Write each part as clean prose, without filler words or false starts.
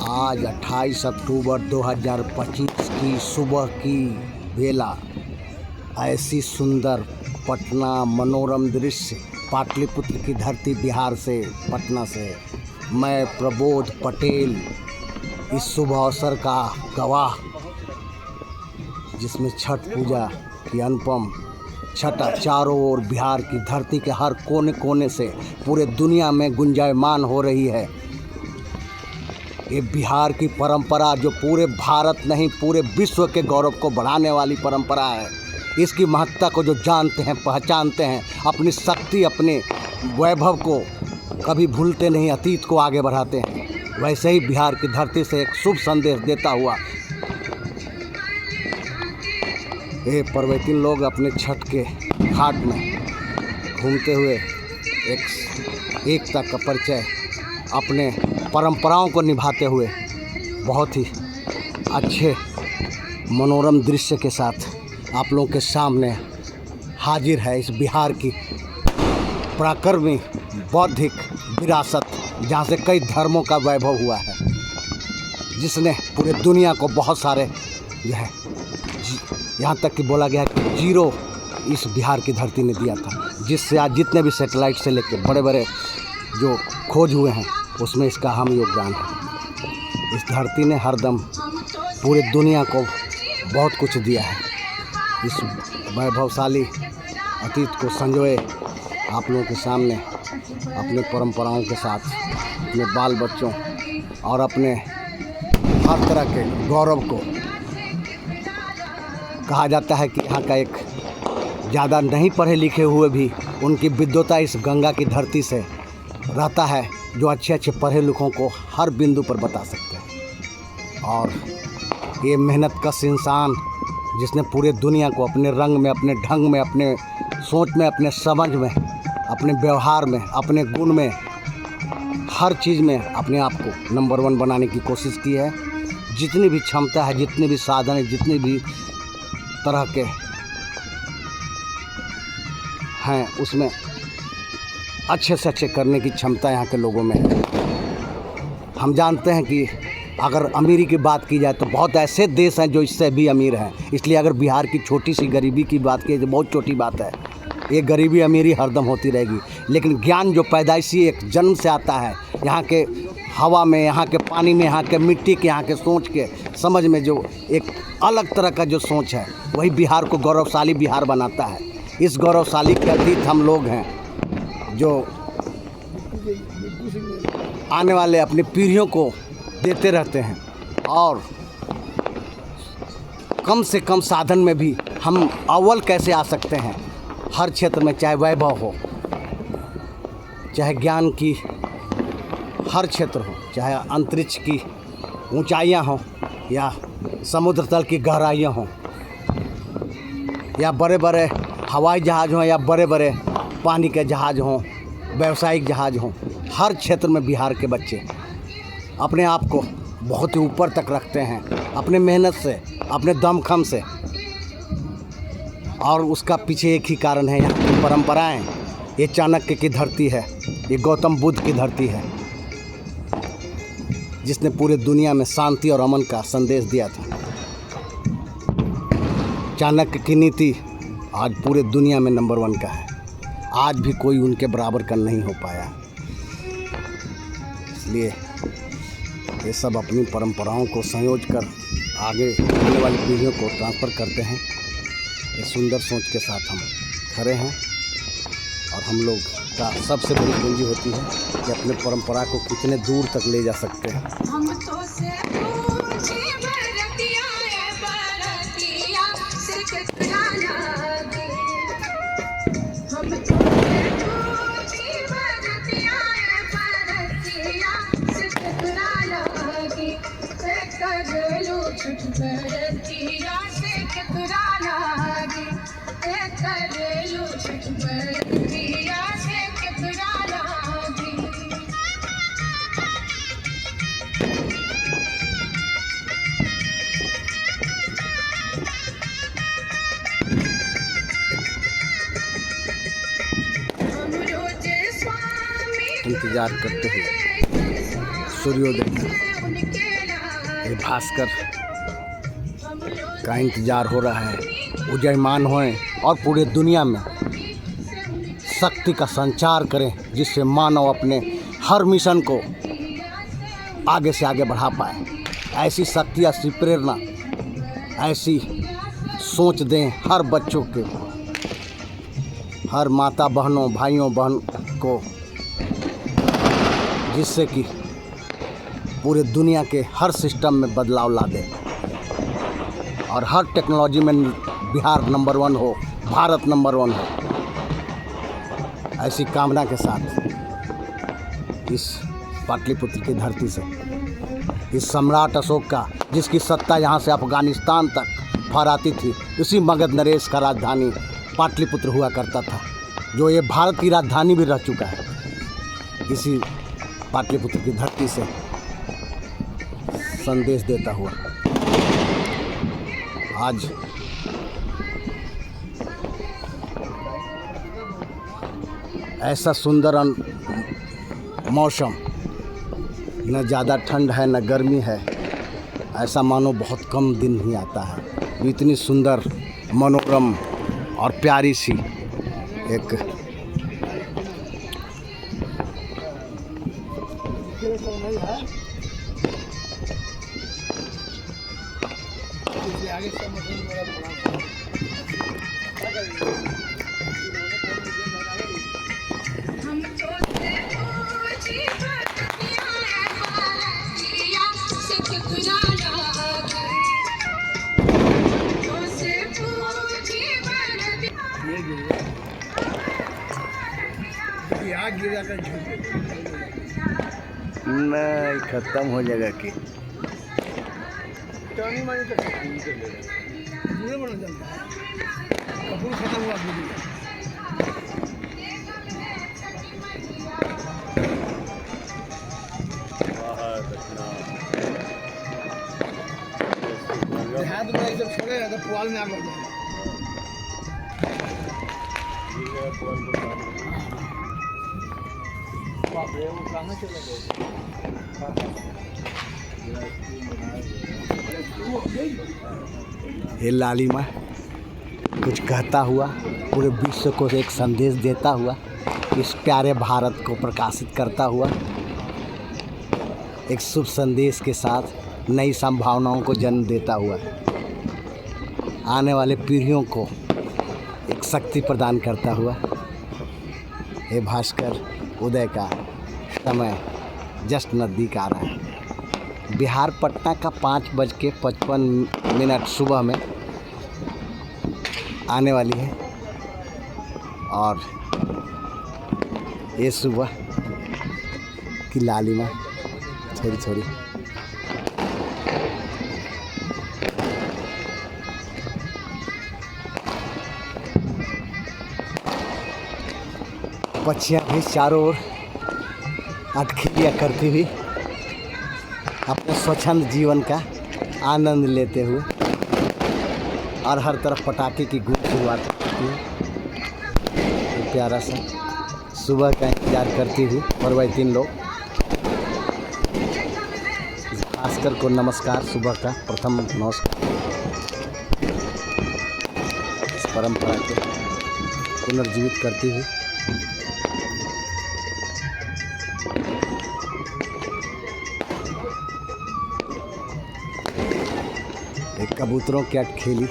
आज 28 अक्टूबर 2025 की सुबह की बेला ऐसी सुंदर पटना मनोरम दृश्य पाटलिपुत्र की धरती बिहार से पटना से मैं प्रबोध पटेल इस शुभ अवसर का गवाह, जिसमें छठ पूजा की अनुपम छटा चारों ओर बिहार की धरती के हर कोने कोने से पूरे दुनिया में गुंजायमान हो रही है। ये बिहार की परंपरा जो पूरे भारत नहीं पूरे विश्व के गौरव को बढ़ाने वाली परंपरा है। इसकी महत्ता को जो जानते हैं, पहचानते हैं, अपनी शक्ति अपने वैभव को कभी भूलते नहीं, अतीत को आगे बढ़ाते हैं, वैसे ही बिहार की धरती से एक शुभ संदेश देता हुआ ये पर्वतीन लोग अपने छठ के घाट में घूमते हुए एकता का परिचय अपने परंपराओं को निभाते हुए बहुत ही अच्छे मनोरम दृश्य के साथ आप लोगों के सामने हाजिर है। इस बिहार की पराक्रमी बौद्धिक विरासत, जहाँ से कई धर्मों का वैभव हुआ है, जिसने पूरे दुनिया को बहुत सारे जो है यहाँ तक कि बोला गया कि जीरो इस बिहार की धरती ने दिया था, जिससे आज जितने भी सैटेलाइट से लेकर बड़े बड़े जो खोज हुए हैं उसमें इसका अहम योगदान है। इस धरती ने हरदम पूरे दुनिया को बहुत कुछ दिया है। इस वैभवशाली अतीत को संजोए आप लोगों के सामने अपने परंपराओं के साथ अपने बाल बच्चों और अपने हर तरह के गौरव को, कहा जाता है कि यहाँ का एक ज़्यादा नहीं पढ़े लिखे हुए भी उनकी विद्वता इस गंगा की धरती से रहता है, जो अच्छे अच्छे पढ़े लिखों को हर बिंदु पर बता सकते हैं। और ये मेहनतकश इंसान जिसने पूरे दुनिया को अपने रंग में, अपने ढंग में, अपने सोच में, अपने समझ में, अपने व्यवहार में, अपने गुण में, हर चीज़ में अपने आप को नंबर 1 बनाने की कोशिश की है। जितनी भी क्षमता है, जितने भी साधन है, जितनी भी तरह के हैं, उसमें अच्छे से अच्छे करने की क्षमता यहाँ के लोगों में है। हम जानते हैं कि अगर अमीरी की बात की जाए तो बहुत ऐसे देश हैं जो इससे भी अमीर हैं। इसलिए अगर बिहार की छोटी सी गरीबी की बात की तो बहुत छोटी बात है। ये गरीबी अमीरी हरदम होती रहेगी, लेकिन ज्ञान जो पैदाइशी एक जन्म से आता है, यहाँ के हवा में, यहाँ के पानी में, यहाँ के मिट्टी के, यहाँ के सोच के समझ में जो एक अलग तरह का जो सोच है, वही बिहार को गौरवशाली बिहार बनाता है। इस गौरवशाली के अतीत हम लोग हैं जो आने वाले अपनी पीढ़ियों को देते रहते हैं, और कम से कम साधन में भी हम अव्वल कैसे आ सकते हैं हर क्षेत्र में, चाहे वैभव हो, चाहे ज्ञान की हर क्षेत्र हो, चाहे अंतरिक्ष की ऊंचाइयां हों या समुद्र तल की गहराइयां हों, या बड़े बड़े हवाई जहाज़ हों या बड़े बड़े पानी के जहाज़ हों, व्यावसायिक जहाज़ हों, हर क्षेत्र में बिहार के बच्चे अपने आप को बहुत ही ऊपर तक रखते हैं अपने मेहनत से, अपने दमखम से। और उसका पीछे एक ही कारण है, यहाँ की परंपराएं। ये चाणक्य की धरती है, ये गौतम बुद्ध की धरती है, जिसने पूरे दुनिया में शांति और अमन का संदेश दिया था। चाणक्य की नीति आज पूरे दुनिया में नंबर 1 का है। आज भी कोई उनके बराबर का नहीं हो पाया। इसलिए ये सब अपनी परंपराओं को संयोज कर आगे आने वाली पीढ़ियों को ट्रांसफ़र करते हैं। ये सुंदर सोच के साथ हम खड़े हैं, और हम लोग का सबसे बड़ी पूंजी होती है कि अपने परंपरा को कितने दूर तक ले जा सकते हैं। इंतज़ार करते हुए सूर्योदय ये भास्कर का इंतज़ार हो रहा है, उदयमान होएं और पूरे दुनिया में शक्ति का संचार करें, जिससे मानव अपने हर मिशन को आगे से आगे बढ़ा पाए। ऐसी शक्ति, ऐसी प्रेरणा, ऐसी सोच दें हर बच्चों के, हर माता बहनों, भाइयों बहन को, जिससे कि पूरे दुनिया के हर सिस्टम में बदलाव ला दें और हर टेक्नोलॉजी में बिहार नंबर 1 हो, भारत नंबर 1 हो। ऐसी कामना के साथ इस पाटलिपुत्र की धरती से, इस सम्राट अशोक का, जिसकी सत्ता यहाँ से अफगानिस्तान तक फहराती थी, उसी मगध नरेश का राजधानी पाटलिपुत्र हुआ करता था, जो ये भारत की राजधानी भी रह चुका है। इसी पाटलिपुत्र की धरती से संदेश देता हुआ आज ऐसा सुंदर मौसम, न ज़्यादा ठंड है न गर्मी है, ऐसा मानो बहुत कम दिन ही आता है। इतनी सुंदर, मनोरम और प्यारी सी एक नहीं खत्म हो जाएगा कि खत्म हुआ। देहात में जब छोड़े तो पुआल में आग लग जाएगा। ये लालिमा कुछ कहता हुआ, पूरे विश्व को एक संदेश देता हुआ, इस प्यारे भारत को प्रकाशित करता हुआ, एक शुभ संदेश के साथ नई संभावनाओं को जन्म देता हुआ, आने वाले पीढ़ियों को एक शक्ति प्रदान करता हुआ, ये भास्कर उदय का समय जस्ट नज़दीक आ रहा है। बिहार पटना का 5:55 सुबह में आने वाली है और ये सुबह की लालिमा थोड़ी थोड़ी पक्षियाँ भी चारों ओर अटखलियाँ करती हुई अपने स्वच्छंद जीवन का आनंद लेते हुए, और हर तरफ पटाखे की गूंज शुरुआत होती है। तो प्यारा सा सुबह का इंतजार करती हुई और वह 3 लोग, भास्कर को नमस्कार, सुबह का प्रथम नमस्कार, इस परंपरा को पुनर्जीवित करती हुई एक कबूतरों की अटखेली,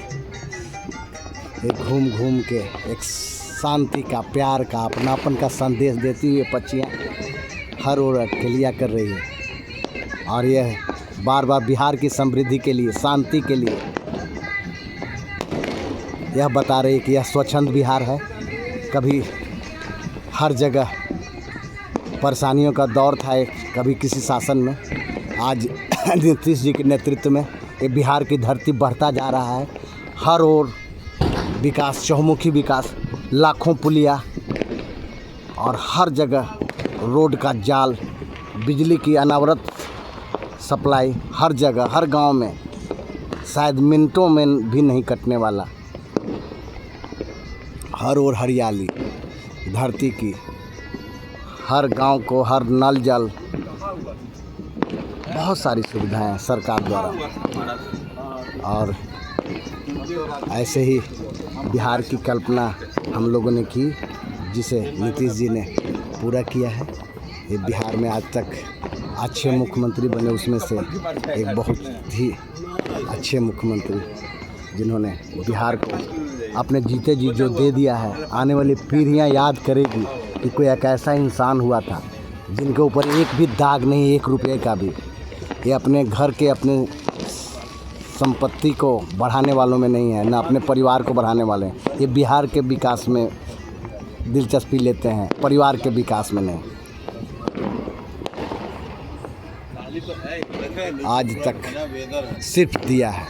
एक घूम घूम के एक शांति का, प्यार का, अपनापन का संदेश देती हुई पक्षियाँ हर ओर अटखेलियाँ कर रही है। और यह बार बार बिहार की समृद्धि के लिए, शांति के लिए यह बता रही है कि यह स्वच्छंद बिहार है। कभी हर जगह परेशानियों का दौर था, कभी किसी शासन में, आज नीतीश जी के नेतृत्व में ये बिहार की धरती बढ़ता जा रहा है। हर ओर विकास, चहुमुखी विकास, लाखों पुलिया और हर जगह रोड का जाल, बिजली की अनवरत सप्लाई, हर जगह, हर गांव में, शायद मिनटों में भी नहीं कटने वाला। हर ओर हरियाली, धरती की, हर गांव को हर नल जल बहुत सारी सुविधाएं हैं सरकार द्वारा। और ऐसे ही बिहार की कल्पना हम लोगों ने की, जिसे नीतीश जी ने पूरा किया है। ये बिहार में आज तक अच्छे मुख्यमंत्री बने, उसमें से एक बहुत ही अच्छे मुख्यमंत्री जिन्होंने बिहार को अपने जीते जी जो दे दिया है। आने वाली पीढ़ियां याद करेगी कि कोई एक ऐसा इंसान हुआ था जिनके ऊपर एक भी दाग नहीं, 1 रुपये का भी। ये अपने घर के, अपने संपत्ति को बढ़ाने वालों में नहीं है, न अपने परिवार को बढ़ाने वाले हैं। ये बिहार के विकास में दिलचस्पी लेते हैं, परिवार के विकास में नहीं। आज तक सिर्फ दिया है।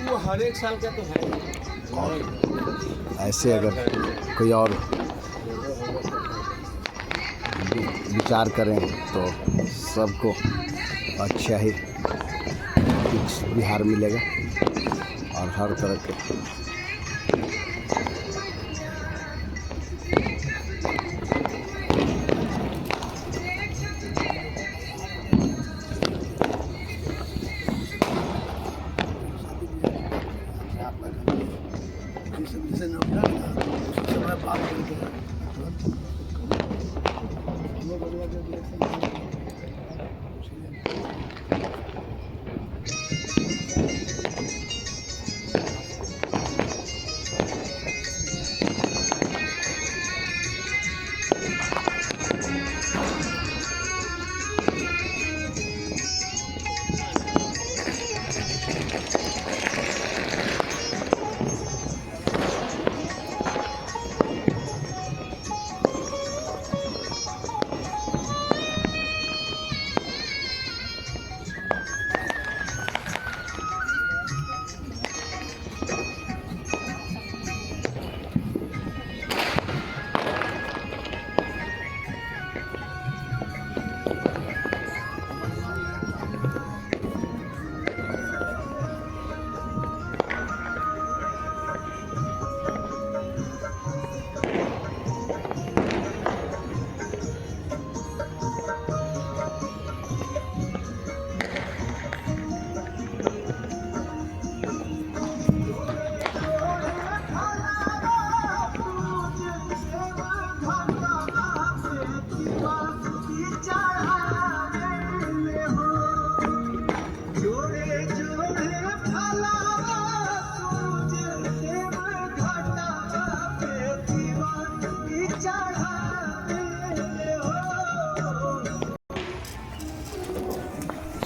वो हर एक साल का तो है। और ऐसे अगर कोई और विचार करें तो सबको अच्छा ही बिहार मिलेगा और हर तरह के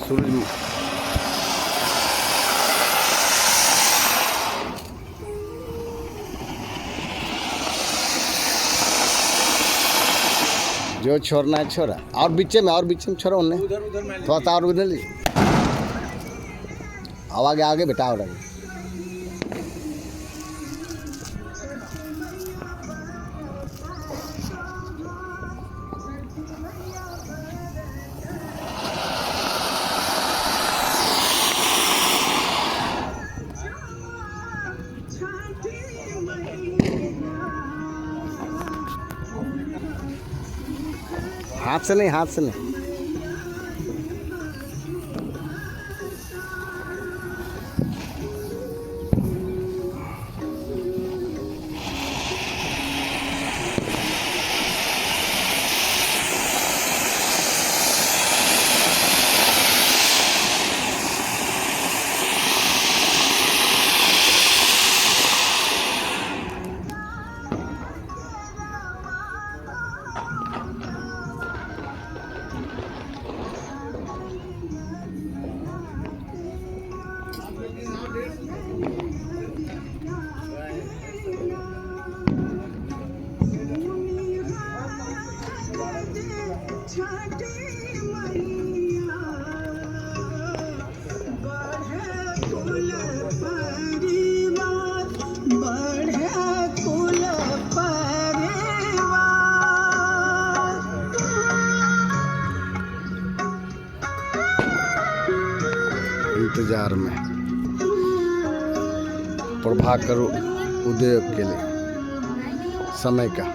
सूरज जो छोड़ना है छोड़ा, और बीचे में छोड़ो उन्हें थोड़ा सा और उधर आगे आगे बेटा हो रहा है। हाथ से नहीं। इंतजार में प्रभाकर उदय के लिए समय का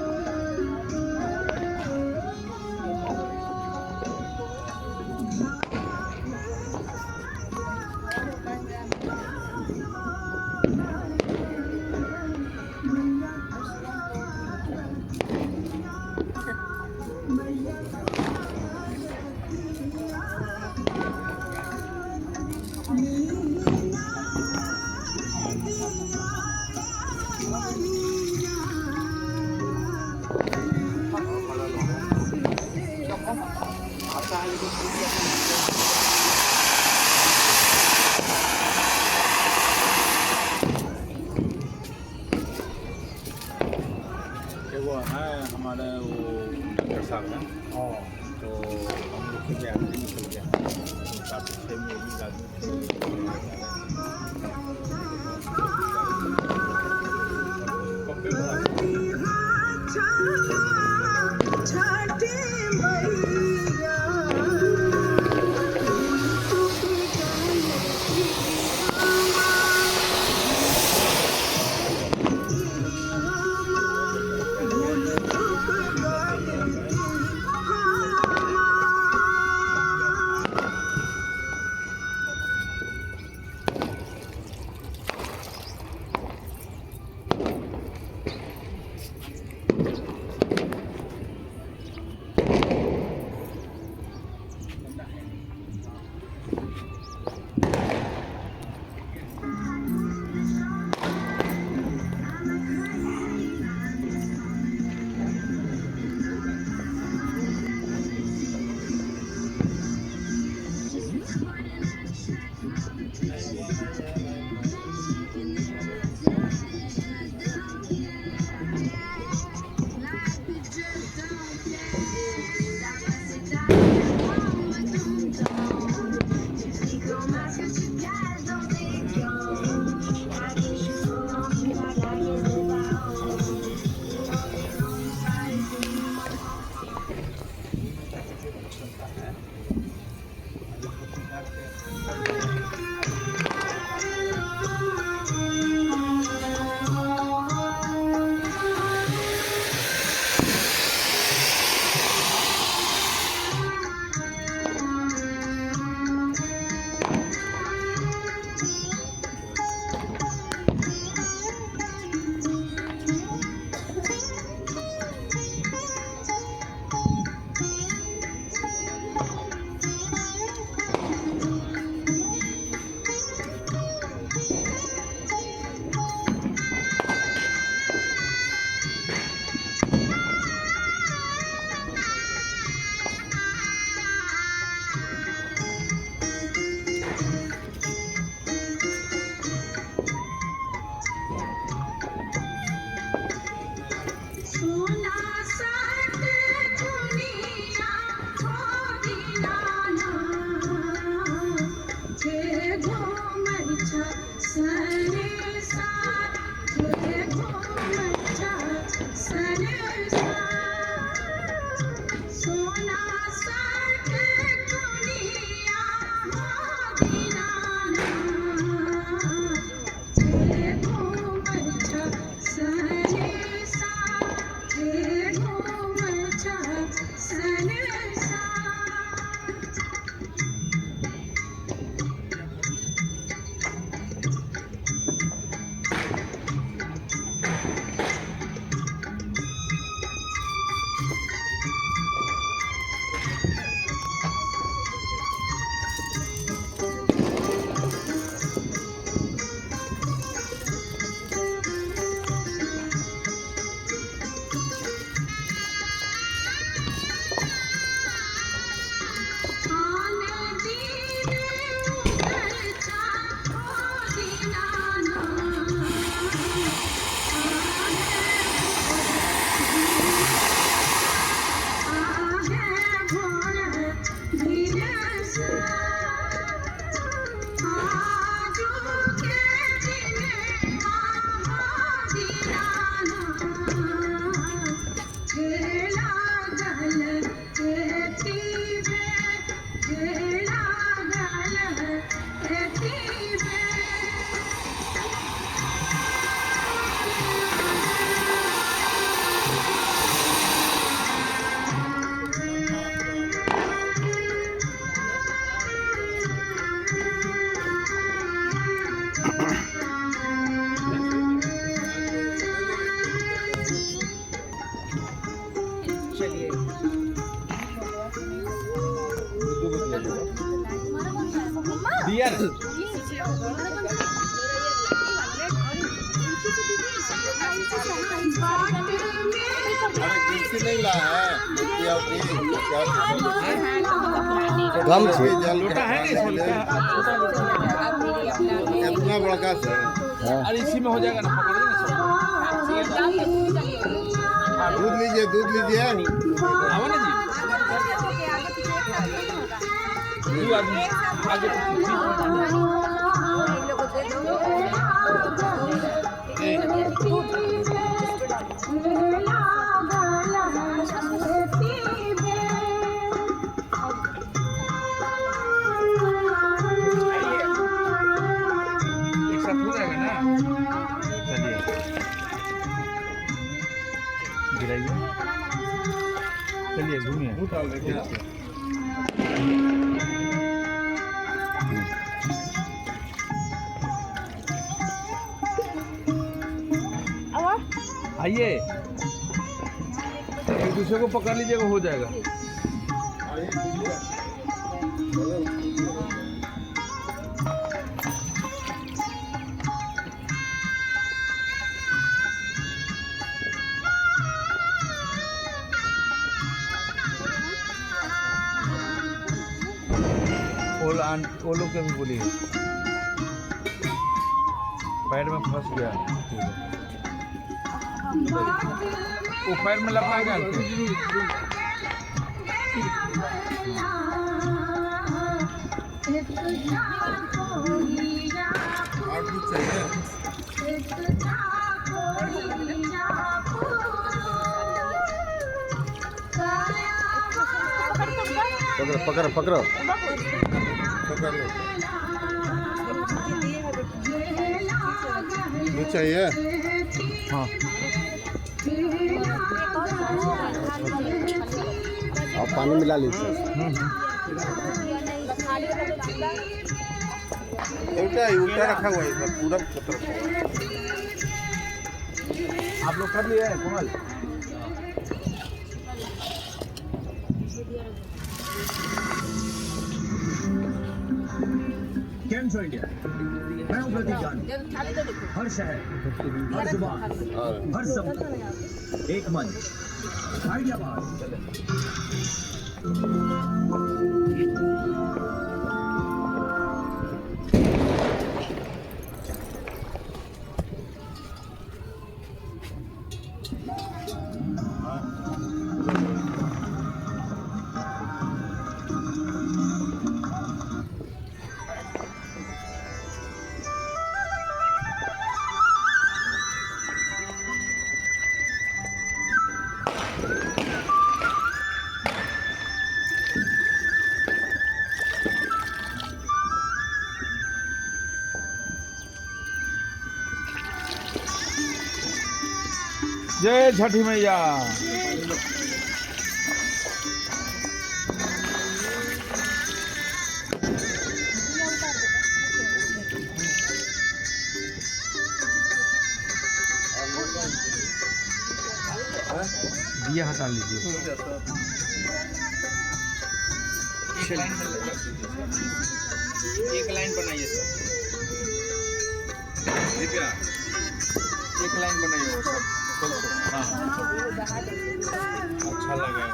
दिया ना। गिनती नहीं ला है कम छे लोटा है नहीं इसमें लोटा? इतना बड़का से अरे इसी में हो जाएगा ना, पकड़ देना सब। दूध लीजिए आवा ना जी। दो आदमी आगे एक साथ हो जाएगा ना। चलिए गिराइए, चलिए घूमिए। आइए, एक दूसरे को पकड़ लीजिएगा, हो जाएगा। वो लोग के भी बोलिए, पैर में फंस गया, वो पैर में लगा गया। और कुछ चाहिए? पकड़ो पकड़ो पकड़ो। पकड़ लो। कुछ चाहिए? हाँ, आप पानी मिला लीजिए। उल्टा रखा हुआ है पूरा तरफ। आप लोग कर लिए कोमल? गेम्स इंडिया, मैं हूं प्रतीक गांधी। हर शहर, हर जुबान, हर समुदाय, एक मंच, हैदराबाद। जय छठी मैया। दिया हटा लीजिए। एक लाइन बनाइए सर। एक लाइन बनाइए सर। हाँ, अच्छा लगा।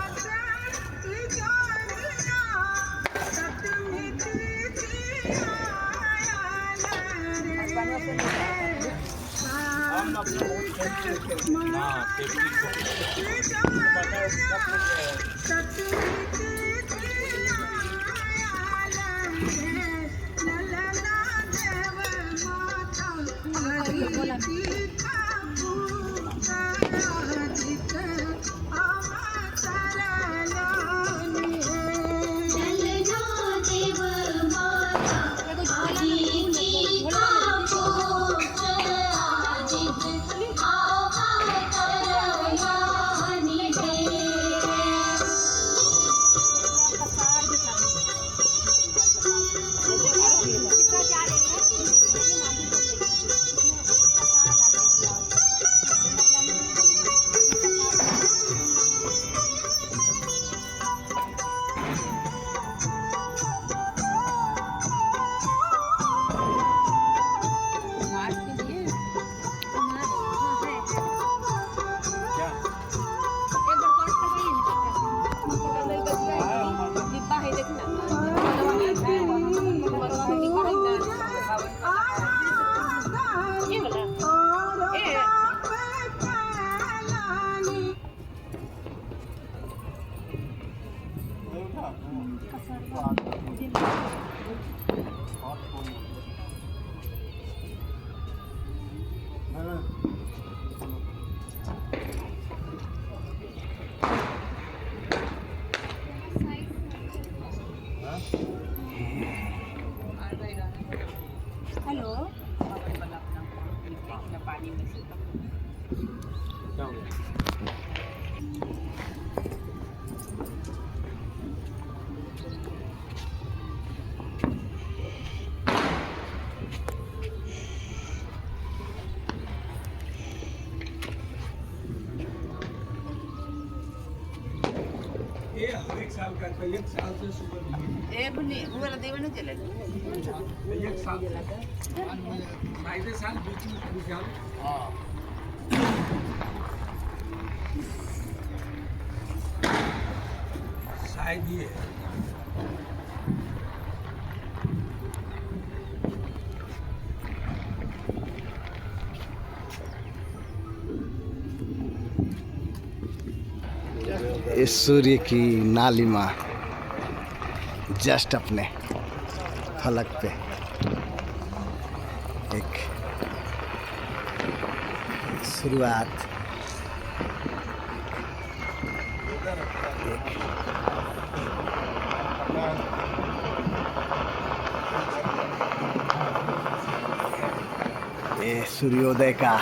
क्या हो गया? ये हर एक साल का तो 1 साल से सुपर नहीं एक नहीं वो वाला देवे ना चले 1 साल आधे साल बीच में कभी साल शायद ये इस सूर्य की नालिमा जस्ट अपने फलक पे एक शुरुआत, ये सूर्योदय का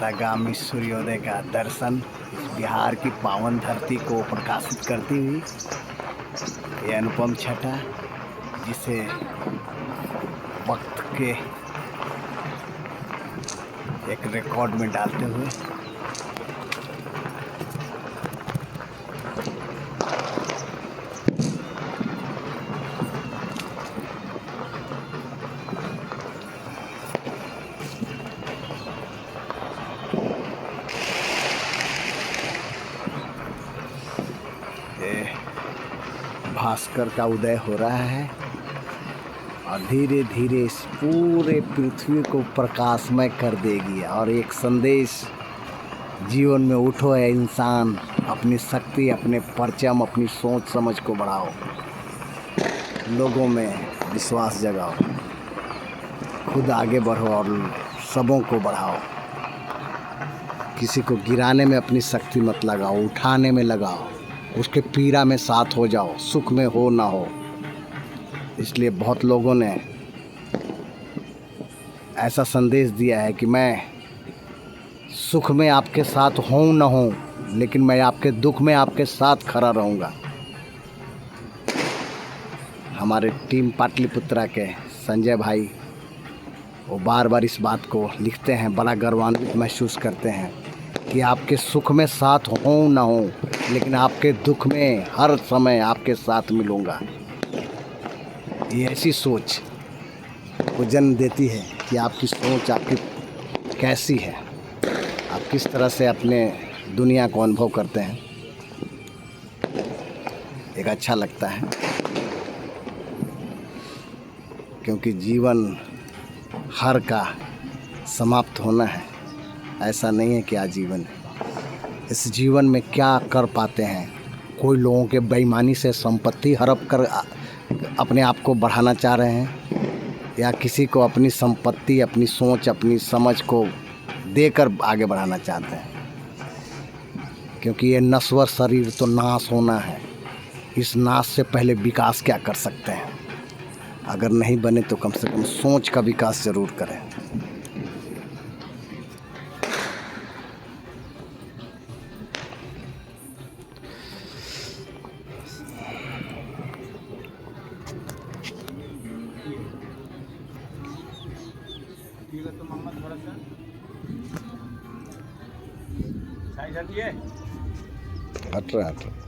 आगामी सूर्योदय का दर्शन इस बिहार की पावन धरती को प्रकाशित करती हुई ये अनुपम छटा, जिसे वक्त के एक रिकॉर्ड में डालते हुए भास्कर का उदय हो रहा है और धीरे धीरे इस पूरे पृथ्वी को प्रकाशमय कर देगी। और एक संदेश जीवन में उठो है इंसान, अपनी शक्ति, अपने परचम, अपनी सोच समझ को बढ़ाओ, लोगों में विश्वास जगाओ, खुद आगे बढ़ो और सबों को बढ़ाओ। किसी को गिराने में अपनी शक्ति मत लगाओ, उठाने में लगाओ, उसके पीड़ा में साथ हो जाओ, सुख में हो ना हो। इसलिए बहुत लोगों ने ऐसा संदेश दिया है कि मैं सुख में आपके साथ हूँ ना हूँ, लेकिन मैं आपके दुख में आपके साथ खड़ा रहूँगा। हमारे टीम पाटलिपुत्रा के संजय भाई वो बार बार इस बात को लिखते हैं, बड़ा गर्वान्वित महसूस करते हैं कि आपके सुख में साथ हूँ ना हूँ, लेकिन आपके दुख में हर समय आपके साथ मिलूँगा। ये ऐसी सोच को जन्म देती है कि आपकी सोच आपकी कैसी है, आप किस तरह से अपने दुनिया को अनुभव करते हैं। एक अच्छा लगता है क्योंकि जीवन हर का समाप्त होना है, ऐसा नहीं है कि आजीवन है। इस जीवन में क्या कर पाते हैं, कोई लोगों के बेईमानी से संपत्ति हड़प कर अपने आप को बढ़ाना चाह रहे हैं, या किसी को अपनी संपत्ति, अपनी सोच, अपनी समझ को देकर आगे बढ़ाना चाहते हैं। क्योंकि ये नश्वर शरीर तो नाश होना है, इस नाश से पहले विकास क्या कर सकते हैं। अगर नहीं बने तो कम से कम सोच का विकास ज़रूर करें। ठीक है, तो मोहम्मद थोड़ा सा साइड हटिए। हट रहा है।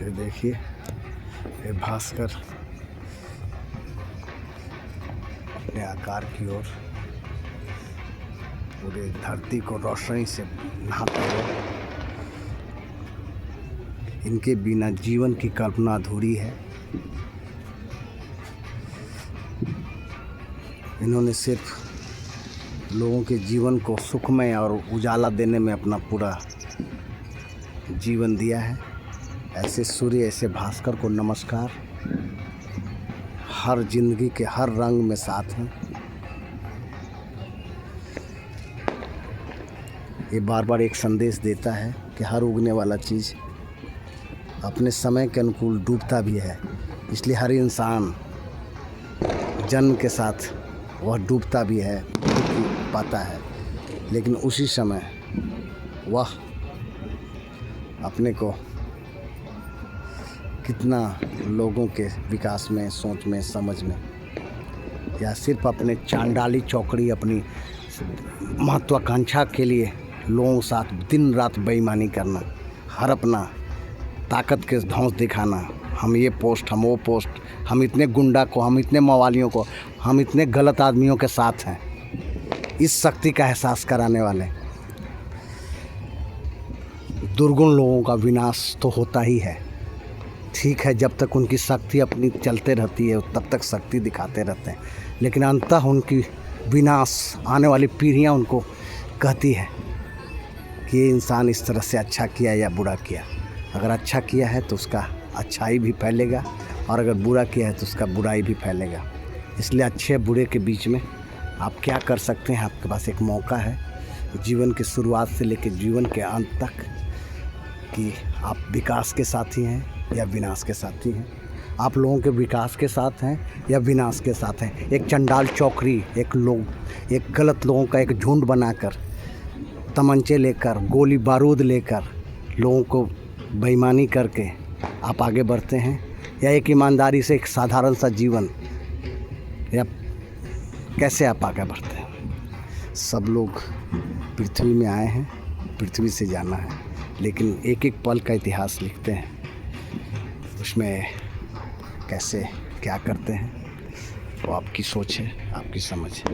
ये देखिए, ये भास्कर अपने आकार की ओर पूरे धरती को रोशनी से नहाते हुए। इनके बिना जीवन की कल्पना अधूरी है। इन्होंने सिर्फ लोगों के जीवन को सुखमय और उजाला देने में अपना पूरा जीवन दिया है। ऐसे सूर्य, ऐसे भास्कर को नमस्कार। हर जिंदगी के हर रंग में साथ हैं। ये बार बार एक संदेश देता है कि हर उगने वाला चीज़ अपने समय के अनुकूल डूबता भी है। इसलिए हर इंसान जन्म के साथ वह डूबता भी है, डूब पाता है, लेकिन उसी समय वह अपने को कितना लोगों के विकास में, सोच में, समझ में, या सिर्फ अपने चांडाली चौकड़ी, अपनी महत्वाकांक्षा के लिए लोगों के साथ दिन रात बेईमानी करना, हर अपना ताकत के धौंस दिखाना, हम ये पोस्ट, हम वो पोस्ट, हम इतने गुंडा को, हम इतने मवालियों को, हम इतने गलत आदमियों के साथ हैं, इस शक्ति का एहसास कराने वाले दुर्गुण लोगों का विनाश तो होता ही है। ठीक है, जब तक उनकी शक्ति अपनी चलते रहती है तब तक शक्ति दिखाते रहते हैं, लेकिन अंततः उनकी विनाश, आने वाली पीढ़ियां उनको कहती है कि ये इंसान इस तरह से अच्छा किया या बुरा किया। अगर अच्छा किया है तो उसका अच्छाई भी फैलेगा, और अगर बुरा किया है तो उसका बुराई भी फैलेगा। इसलिए अच्छे बुरे के बीच में आप क्या कर सकते हैं? आपके पास एक मौका है जीवन की शुरुआत से लेकर जीवन के अंत तक, कि आप विकास के साथी हैं या विनाश के साथी हैं। आप लोगों के विकास के साथ हैं या विनाश के साथ हैं। एक चंडाल चौकड़ी, एक गलत लोगों का एक झुंड बनाकर, तमंचे लेकर, गोली बारूद लेकर, लोगों को बेईमानी करके आप आगे बढ़ते हैं, या एक ईमानदारी से एक साधारण सा जीवन, या कैसे आप आगे बढ़ते हैं? सब लोग पृथ्वी में आए हैं, पृथ्वी से जाना है, लेकिन एक एक पल का इतिहास लिखते हैं। उसमें कैसे क्या करते हैं वो आपकी सोच है, आपकी समझ है।